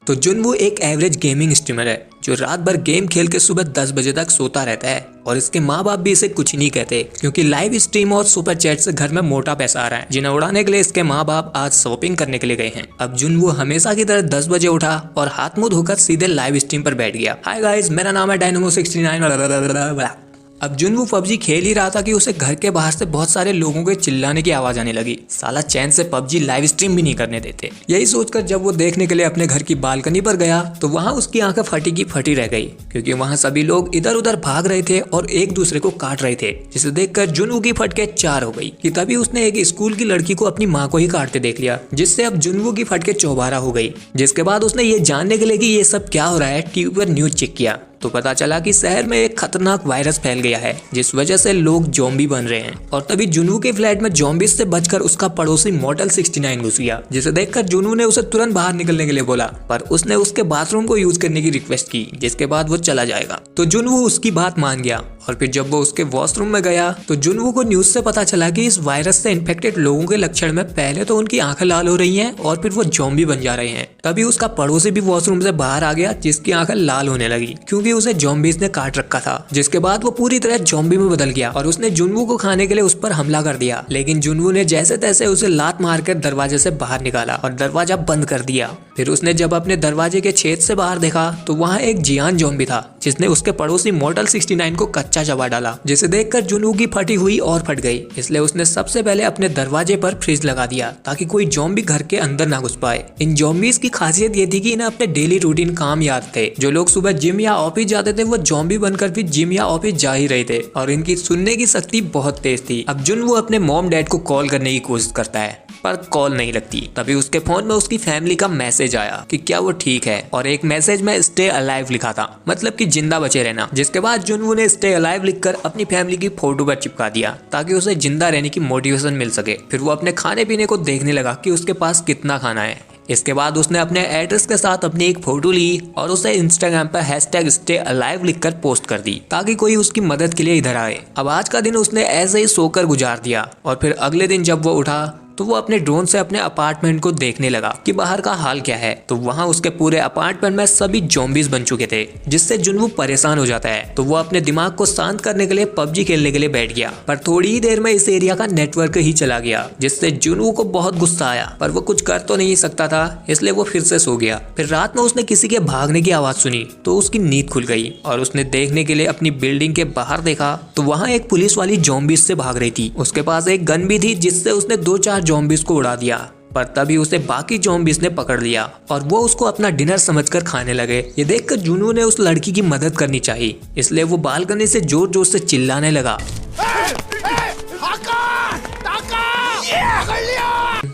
तो जुनवू एक average gaming streamer है जो रात भर गेम खेल के सुबह 10 बजे तक सोता रहता है और इसके माँ बाप भी इसे कुछ नहीं कहते क्योंकि लाइव स्ट्रीम और सुपर चैट से घर में मोटा पैसा आ रहा है जिन्हें उड़ाने के लिए इसके माँ बाप आज शॉपिंग करने के लिए गए हैं। अब जुनवू हमेशा की तरह 10 बजे उठा और हाथ मुंह धोकर सीधे लाइव स्ट्रीम पर बैठ गया। हाय गाइस, मेरा नाम है डायनामो 69। अब जुनवू पबजी खेल ही रहा था कि उसे घर के बाहर से बहुत सारे लोगों के चिल्लाने की आवाज आने लगी। साला चैन से पबजी लाइव स्ट्रीम भी नहीं करने देते। यही सोचकर जब वो देखने के लिए अपने घर की बालकनी पर गया तो वहाँ उसकी आंखें फटी की फटी रह गई क्योंकि वहाँ सभी लोग इधर उधर भाग रहे थे और एक दूसरे को काट रहे थे, जिसे देखकर जुनवू की फटके 4 हो गई कि तभी उसने एक स्कूल की लड़की को अपनी माँ को ही काटते देख लिया, जिससे अब जुनवू की फटके 4 हो गई। जिसके बाद उसने ये जानने के लिए कि ये सब क्या हो रहा है टीवी पर न्यूज चेक किया तो पता चला कि शहर में एक खतरनाक वायरस फैल गया है जिस वजह से लोग ज़ॉम्बी बन रहे हैं। और तभी जुनू के फ्लैट में ज़ॉम्बीज से बचकर उसका पड़ोसी मॉर्टल 69 घुस गया, जिसे देखकर जुनू ने उसे तुरंत बाहर निकलने के लिए बोला, पर उसने उसके बाथरूम को यूज करने की रिक्वेस्ट की जिसके बाद वो चला जाएगा। तो जुनू उसकी बात मान गया और फिर जब वो उसके वॉशरूम में गया तो जुनू को न्यूज से पता चला कि इस वायरस से इन्फेक्टेड लोगों के लक्षण में पहले तो उनकी आंखें लाल हो रही हैं और फिर वो ज़ॉम्बी बन जा रहे हैं। तभी उसका पड़ोसी भी वॉशरूम से बाहर आ गया जिसकी आंखें लाल होने लगी क्योंकि उसे ज़ॉम्बीज ने काट रखा था। जिसके बाद वो पूरी तरह ज़ॉम्बी में बदल गया और उसने जुनवू को खाने के लिए उस पर हमला कर दिया, लेकिन जुनवू ने जैसे तैसे उसे लात मारकर दरवाजे से बाहर निकाला और दरवाजा बंद कर दिया। फिर उसने जब अपने दरवाजे के छेद से बाहर देखा तो वहाँ एक जियान ज़ॉम्बी था जिसने उसके पड़ोसी मॉर्टल 69 को कच्चा चबा डाला, जिसे देखकर जुनू की फटी हुई और फट गई। इसलिए उसने सबसे पहले अपने दरवाजे पर फ्रिज लगा दिया ताकि कोई ज़ॉम्बी घर के अंदर ना घुस पाए। इन ज़ॉम्बीज की खासियत ये थी कि इन्हें अपने डेली रूटीन काम याद थे। जो लोग सुबह जिम या ऑफिस जाते थे वो ज़ॉम्बी बनकर भी जिम या ऑफिस जा ही रहे थे और इनकी सुनने की शक्ति बहुत तेज थी। अब जुनवू अपने मॉम डैड को कॉल करने की कोशिश करता है पर कॉल नहीं लगती। तभी उसके फोन में उसकी फैमिली का मैसेज आया कि क्या वो ठीक है और एक मैसेज में स्टे अलाइव लिखा था, मतलब कि जिंदा बचे रहना। जिसके बाद जुनवू ने स्टे अलाइव लिखकर अपनी फैमिली की फोटो पर चिपका दिया ताकि उसे जिंदा रहने की मोटिवेशन मिल सके। फिर वो अपने खाने पीने को देखने लगा कि उसके पास कितना खाना है। इसके बाद उसने अपने एड्रेस के साथ अपनी एक फोटो ली और उसे इंस्टाग्राम पर #StayAlive लिखकर पोस्ट कर दी ताकि कोई उसकी मदद के लिए इधर आए। अब आज का दिन उसने ऐसे ही सोकर गुजार दिया और फिर अगले दिन जब वो उठा तो वो अपने ड्रोन से अपने अपार्टमेंट को देखने लगा कि बाहर का हाल क्या है। तो वहाँ उसके पूरे अपार्टमेंट में सभी ज़ॉम्बीज बन चुके थे, जिससे जुनवू परेशान हो जाता है। तो वो अपने दिमाग को शांत करने के लिए पबजी खेलने के लिए बैठ गया, पर थोड़ी ही देर में इस एरिया का नेटवर्क ही चला गया, जिससे जुनवू को बहुत गुस्सा आया, पर वो कुछ कर तो नहीं सकता था, इसलिए वो फिर से सो गया। फिर रात में उसने किसी के भागने की आवाज सुनी तो उसकी नींद खुल गई और उसने देखने के लिए अपनी बिल्डिंग के बाहर देखा तो वहाँ एक पुलिस वाली ज़ॉम्बीज से भाग रही थी। उसके पास एक गन भी थी जिससे उसने 2-4 ज़ॉम्बीज को उड़ा दिया, पर तभी उसे बाकी ज़ॉम्बीज ने पकड़ लिया और वो उसको अपना डिनर समझकर खाने लगे। ये देखकर जुनू ने उस लड़की की मदद करनी चाहिए, इसलिए वो बालकनी से जोर जोर से चिल्लाने लगा,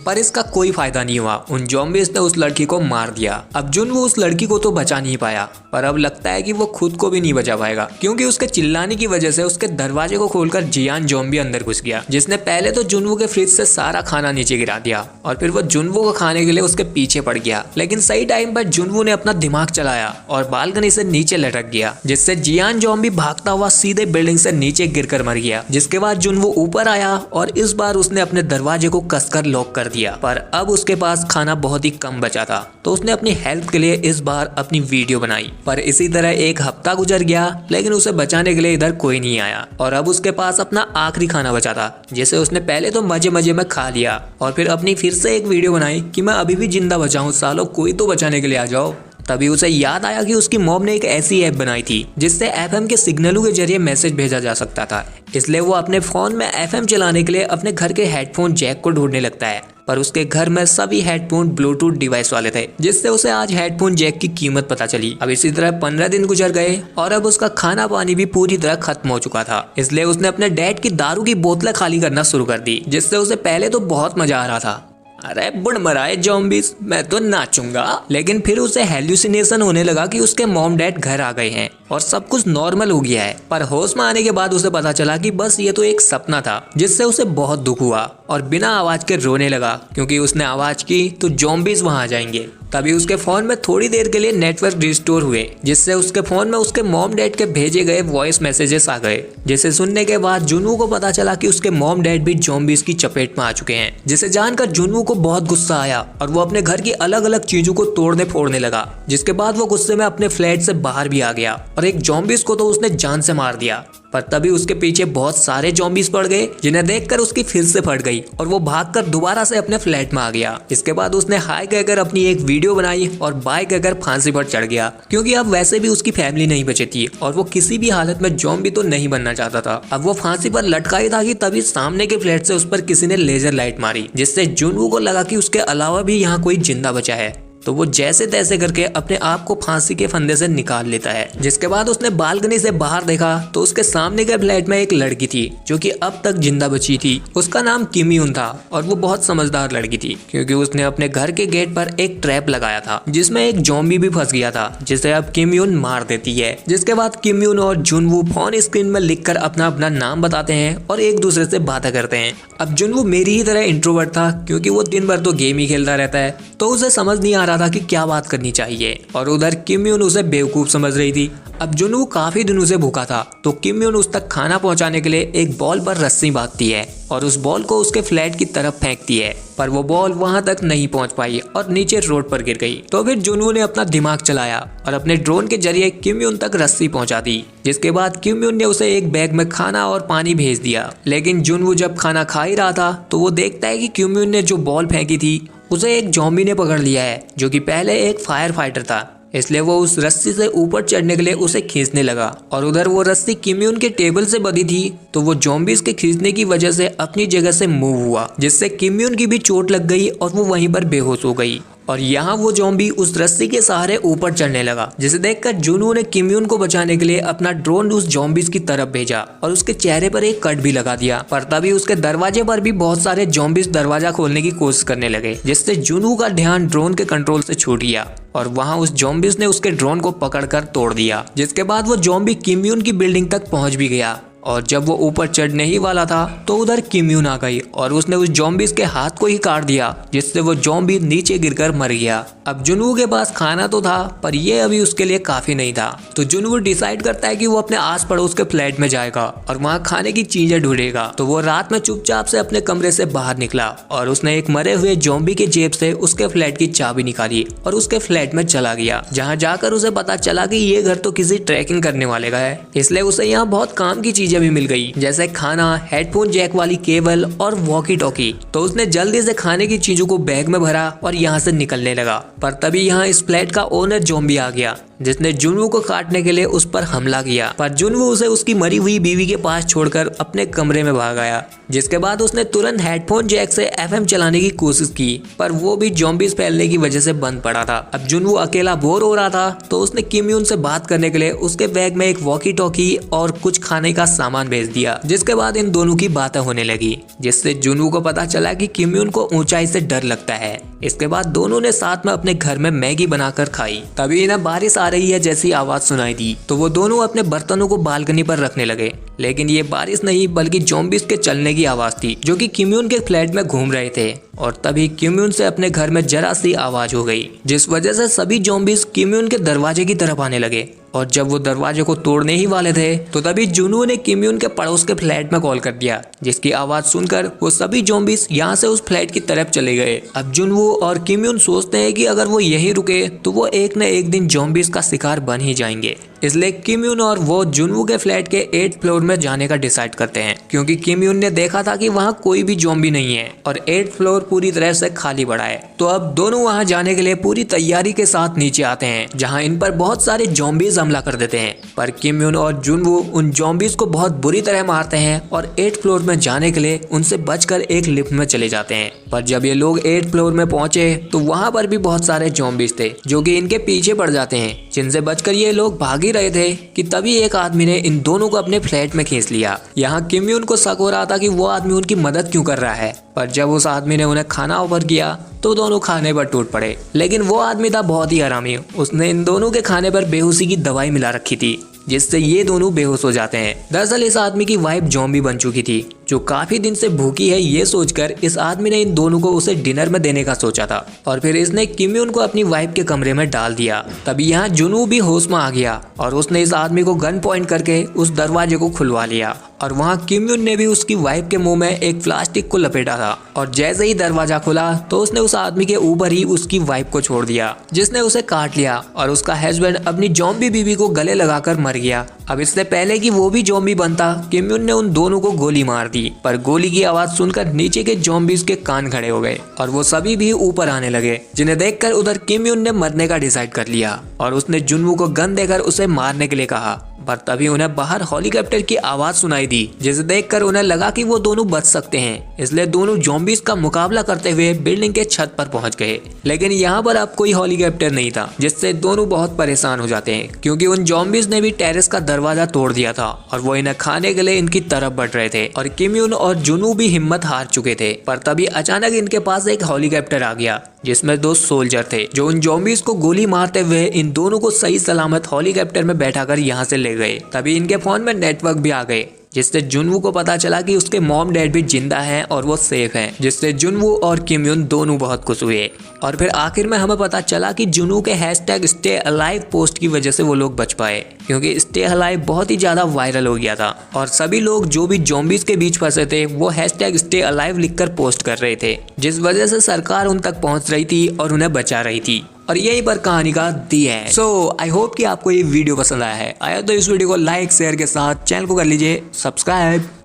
पर इसका कोई फायदा नहीं हुआ। उन ज़ॉम्बीज ने उस लड़की को मार दिया। अब जुनवू उस लड़की को तो बचा नहीं पाया, पर अब लगता है कि वो खुद को भी नहीं बचा पाएगा क्योंकि उसके चिल्लाने की वजह से उसके दरवाजे को खोलकर जियान ज़ॉम्बी अंदर घुस गया, जिसने पहले तो जुनवू के फ्रिज से सारा खाना नीचे गिरा दिया और फिर वो जुनवू को खाने के लिए उसके पीछे पड़ गया। लेकिन सही टाइम पर जुनवू ने अपना दिमाग चलाया और बालकनी से नीचे लटक गया, जिससे जियान ज़ॉम्बी भागता हुआ सीधे बिल्डिंग से नीचे गिरकर मर गया। जिसके बाद जुनवू ऊपर आया और इस बार उसने अपने दरवाजे को कसकर लॉक कर दिया, पर अब उसके पास खाना बहुत ही कम बचा था। तो उसने अपनी हेल्प के लिए इस बार अपनी वीडियो बनाई, पर इसी तरह एक हफ्ता गुजर गया लेकिन उसे बचाने के लिए इधर कोई नहीं आया और अब उसके पास अपना आखिरी खाना बचा था, जिसे उसने पहले तो मजे मजे में खा लिया और फिर अपनी फिर से एक वीडियो बनाई कि मैं अभी भी जिंदा बचा हूँ, सालों कोई तो बचाने के लिए आ जाओ। तभी उसे याद आया कि उसकी मॉम ने एक ऐसी ऐप बनाई थी जिससे FM के सिग्नलों के जरिए मैसेज भेजा जा सकता था। इसलिए वो अपने फोन में FM चलाने के लिए अपने घर के हेडफोन जैक को ढूंढने लगता है, पर उसके घर में सभी हेडफोन ब्लूटूथ डिवाइस वाले थे, जिससे उसे आज हेडफोन जैक की कीमत पता चली। अब इसी तरह 15 दिन गुजर गए और अब उसका खाना पानी भी पूरी तरह खत्म हो चुका था। इसलिए उसने अपने डैड की दारू की बोतलें खाली करना शुरू कर दी, जिससे उसे पहले तो बहुत मजा आ रहा था, अरे बुढ़ मराए ज़ॉम्बीज, मैं तो नाचूंगा। लेकिन फिर उसे हेल्यूसिनेशन होने लगा कि उसके मॉम डैड घर आ गए हैं और सब कुछ नॉर्मल हो गया है। पर होश में आने के बाद उसे पता चला कि बस ये तो एक सपना था, जिससे उसे बहुत दुख हुआ और बिना आवाज के रोने लगा क्योंकि उसने आवाज की तो ज़ॉम्बीज वहां आ जाएंगे। तभी उसके फोन में थोड़ी देर के लिए नेटवर्क रिस्टोर हुए, जिससे उसके फोन में उसके मॉम डैड के भेजे गए वॉइस मैसेजेस आ गए, जिसे सुनने के बाद जुनवू को पता चला कि उसके मॉम डैड भी ज़ॉम्बीज की चपेट में आ चुके हैं। जिसे जानकर जुनवू को बहुत गुस्सा आया और वो अपने घर की अलग अलग चीजों को तोड़ने फोड़ने लगा, जिसके बाद वो गुस्से में अपने फ्लैट से बाहर भी आ गया और एक ज़ॉम्बीज को तो उसने जान से मार दिया। पर तभी उसके पीछे बहुत सारे ज़ॉम्बीज पड़ गए, जिन्हें देखकर उसकी फिर से फट गई और वो भागकर दोबारा से अपने फ्लैट में आ गया। इसके बाद उसने हाय कहकर अपनी एक वीडियो बनाई और बाय कहकर फांसी पर चढ़ गया, क्योंकि अब वैसे भी उसकी फैमिली नहीं बची थी और वो किसी भी हालत में ज़ॉम्बी तो नहीं बनना चाहता था। अब वो फांसी पर लटका ही था कि तभी सामने के फ्लैट से उस पर किसी ने लेजर लाइट मारी, जिससे जुनवू को लगा कि उसके अलावा भी यहाँ कोई जिंदा बचा है। तो वो जैसे तैसे करके अपने आप को फांसी के फंदे से निकाल लेता है। जिसके बाद उसने बालकनी से बाहर देखा तो उसके सामने के फ्लैट में एक लड़की थी जो कि अब तक जिंदा बची थी। उसका नाम किम यून था और वो बहुत समझदार लड़की थी, क्योंकि उसने अपने घर के गेट पर एक ट्रैप लगाया था जिसमें एक ज़ॉम्बी भी फंस गया था, जिसे अब किम यून मार देती है। जिसके बाद किम यून और जुनवू फोन स्क्रीन में लिखकर अपना अपना नाम बताते हैं और एक दूसरे से बातें करते हैं। अब जुनवू मेरी ही तरह इंट्रोवर्ट था, क्योंकि वो दिन भर तो गेम ही खेलता रहता है, तो उसे समझ नहीं आ रहा था कि क्या बात करनी चाहिए, और उधर किम यून उसे बेवकूफ समझ रही थी। अब जुनवू काफी दिनों से भूखा था, तो किम यून उस तक खाना पहुंचाने के लिए एक बॉल पर रस्सी बांधती है और उस बॉल को उसके फ्लैट की तरफ फेंकती है, पर वो बॉल वहां तक नहीं पहुंच पाई और नीचे रोड पर गिर गई। तो फिर जुनवू ने अपना दिमाग चलाया और अपने ड्रोन के जरिए किम यून तक रस्सी पहुंचा दी, जिसके बाद किम यून ने उसे एक बैग में खाना और पानी भेज दिया। लेकिन जुनवू जब खाना खा ही रहा था तो वो देखता है कि किम यून ने जो बॉल फेंकी थी उसे एक ज़ॉम्बी ने पकड़ लिया है, जो कि पहले एक फायर फाइटर था। इसलिए वो उस रस्सी से ऊपर चढ़ने के लिए उसे खींचने लगा, और उधर वो रस्सी किम यून के टेबल से बंधी थी, तो वो ज़ॉम्बीज के खींचने की वजह से अपनी जगह से मूव हुआ, जिससे किम यून की भी चोट लग गई और वो वहीं पर बेहोश हो गई। और यहाँ वो ज़ॉम्बी उस रस्सी के सहारे ऊपर चढ़ने लगा, जिसे देखकर जुनवू ने किम यून को बचाने के लिए अपना ड्रोन उस ज़ॉम्बीज की तरफ भेजा और उसके चेहरे पर एक कट भी लगा दिया। पर तभी उसके दरवाजे पर भी बहुत सारे ज़ॉम्बीज दरवाजा खोलने की कोशिश करने लगे, जिससे जुनवू का ध्यान ड्रोन के कंट्रोल से छूट गया और वहाँ उस ज़ॉम्बीज ने उसके ड्रोन को पकड़कर तोड़ दिया। जिसके बाद वो ज़ॉम्बी किम यून की बिल्डिंग तक पहुँच भी गया, और जब वो ऊपर चढ़ने ही वाला था तो उधर किम यून आ गई और उसने उस ज़ॉम्बीज के हाथ को ही काट दिया, जिससे वो ज़ॉम्बी नीचे गिरकर मर गया। अब जुनवू के पास खाना तो था, पर ये अभी उसके लिए काफी नहीं था, तो जुनवू डिसाइड करता है कि वो अपने आस पड़ोस के फ्लैट में जाएगा और वहाँ खाने की चीजें ढूंढेगा। तो वो रात में चुपचाप से अपने कमरे से बाहर निकला और उसने एक मरे हुए ज़ॉम्बी के जेब से उसके फ्लैट की चाबी निकाली और उसके फ्लैट में चला गया, जहाँ जाकर उसे पता चला कि ये घर तो किसी ट्रैकिंग करने वाले का है, इसलिए उसे यहाँ बहुत काम की चीजें भी मिल गई, जैसे खाना, हेडफोन जैक वाली केबल और वॉकी टॉकी। तो उसने जल्दी से खाने की चीजों को बैग में भरा और यहाँ से निकलने लगा। पर तभी यहाँ इस फ्लैट का ओनर ज़ॉम्बी आ गया, जिसने जुनवू को काटने के लिए उस पर हमला किया, पर जुनवू उसे उसकी मरी हुई बीवी के पास छोड़कर अपने कमरे में भाग आया। जिसके बाद उसने तुरंत हेडफोन जैक से एफएम चलाने की कोशिश की, पर वो भी ज़ॉम्बीज फैलने की वजह से बंद पड़ा था। अब जुनवू अकेला बोर हो रहा था, तो उसने किम यून से बात करने के लिए उसके बैग में एक वॉकी टॉकी और कुछ खाने का सामान भेज दिया। जिसके बाद इन दोनों की बातें होने लगी, जिससे जुनवू को पता चला कि किम यून को ऊंचाई से डर लगता है। इसके बाद दोनों ने साथ में अपने घर में मैगी बनाकर खाई। तभी इन्हें बारिश आ रही है जैसी आवाज सुनाई दी, तो वो दोनों अपने बर्तनों को बालकनी पर रखने लगे। लेकिन ये बारिश नहीं बल्कि ज़ॉम्बीज के चलने की आवाज थी, जो कि किम यून के फ्लैट में घूम रहे थे। और तभी किम यून से अपने घर में जरा सी आवाज हो गई, जिस वजह से सभी ज़ॉम्बीज किम यून के दरवाजे की तरफ आने लगे। और जब वो दरवाजे को तोड़ने ही वाले थे, तो तभी जुनवू ने किम यून के पड़ोस के फ्लैट में कॉल कर दिया, जिसकी आवाज सुनकर वो सभी ज़ॉम्बीज यहाँ से उस फ्लैट की तरफ चले गए। अब जुनवू और किम यून सोचते हैं कि अगर वो यहीं रुके तो वो एक न एक दिन ज़ॉम्बीज का शिकार बन ही जाएंगे। इसलिए किम यून और वो जुनवू के फ्लैट के 8th फ्लोर में जाने का डिसाइड करते हैं, क्योंकि किम यून ने देखा था कि वहाँ कोई भी ज़ॉम्बी नहीं है और 8th फ्लोर पूरी तरह से खाली पड़ा है। तो अब दोनों वहाँ जाने के लिए पूरी तैयारी के साथ नीचे आते हैं, जहाँ इन पर बहुत सारे ज़ॉम्बीज हमला कर देते हैं। पर किम यून और जुनवू उन ज़ॉम्बीज को बहुत बुरी तरह मारते हैं और 8th फ्लोर में जाने के लिए उनसे बचकर एक लिफ्ट में चले जाते हैं। पर जब ये लोग 8th फ्लोर में पहुंचे तो वहाँ पर भी बहुत सारे ज़ॉम्बीज थे, जो कि इनके पीछे पड़ जाते हैं, जिनसे बचकर ये लोग भाग ही रहे थे कि तभी एक आदमी ने इन दोनों को अपने फ्लैट में खींच लिया। यहाँ किम यून को शक हो रहा था कि वो आदमी उनकी मदद क्यों कर रहा है, पर जब उस आदमी ने उन्हें खाना ऑफर किया तो दोनों खाने पर टूट पड़े। लेकिन वो आदमी था बहुत ही हरामी, उसने इन दोनों के खाने पर बेहोशी की दवाई मिला रखी थी, जिससे ये दोनों बेहोश हो जाते हैं। दरअसल इस आदमी की वाइफ ज़ॉम्बी बन चुकी थी जो काफी दिन से भूखी है ये सोचकर इस आदमी ने इन दोनों को उसे डिनर में देने का सोचा था और फिर इसने किम यून को अपनी वाइफ के कमरे में डाल दिया। तभी यहाँ जुनू भी होश में आ गया और उसने इस आदमी को गन पॉइंट करके उस दरवाजे को खुलवा लिया और वहाँ किम यून ने भी उसकी वाइफ के मुंह में एक प्लास्टिक को लपेटा था और जैसे ही दरवाजा खुला तो उसने उस आदमी के ऊपर ही उसकी वाइफ को छोड़ दिया जिसने उसे काट लिया और उसका हस्बैंड अपनी जॉम्बी बीवी को गले लगाकर मर गया। अब इससे पहले कि वो भी जॉम्बी बनता किम यून ने उन दोनों को गोली मार दी, पर गोली की आवाज सुनकर नीचे के जॉम्बीज के कान खड़े हो गए और वो सभी भी ऊपर आने लगे, जिन्हें देखकर उधर किम यून ने मरने का डिसाइड कर लिया और उसने जुनवू को गन देकर उसे मारने के लिए कहा। पर तभी उन्हें बाहर हेलीकॉप्टर की आवाज सुनाई दी जिसे देखकर उन्हें लगा कि वो दोनों बच सकते हैं, इसलिए दोनों ज़ॉम्बीज का मुकाबला करते हुए बिल्डिंग के छत पर पहुंच गए। लेकिन यहाँ पर अब कोई हेलीकॉप्टर नहीं था जिससे दोनों बहुत परेशान हो जाते हैं क्योंकि उन ज़ॉम्बीज ने भी टेरेस का दरवाजा तोड़ दिया था और वो इन्हें खाने के लिए इनकी तरफ बढ़ रहे थे और किम यून और जुनू भी हिम्मत हार चुके थे। पर तभी अचानक इनके पास एक हेलीकॉप्टर आ गया जिसमें 2 सोल्जर थे जो उन ज़ॉम्बीज को गोली मारते हुए इन दोनों को सही सलामत हेलीकॉप्टर में बैठाकर यहाँ से ले गए। तभी इनके फोन में नेटवर्क भी आ गए जिससे जुनवू को पता चला कि उसके मॉम डैड भी जिंदा हैं और वो सेफ हैं, जिससे जुनवू और किम यून दोनों बहुत खुश हुए। और फिर आखिर में हमें पता चला कि जुनू के हैशटैग स्टे अलाइव पोस्ट की वजह से वो लोग बच पाए क्योंकि स्टे अलाइव बहुत ही ज्यादा वायरल हो गया था और सभी लोग जो भी ज़ॉम्बीज के बीच फंसे थे वो हैशटैग स्टे अलाइव लिखकर पोस्ट कर रहे थे, जिस वजह से सरकार उन तक पहुंच रही थी और उन्हें बचा रही थी। और यही पर कहानी का दी है। सो आई होप कि आपको ये वीडियो पसंद आया है। आया तो इस वीडियो को लाइक शेयर के साथ चैनल को कर लीजिए सब्सक्राइब।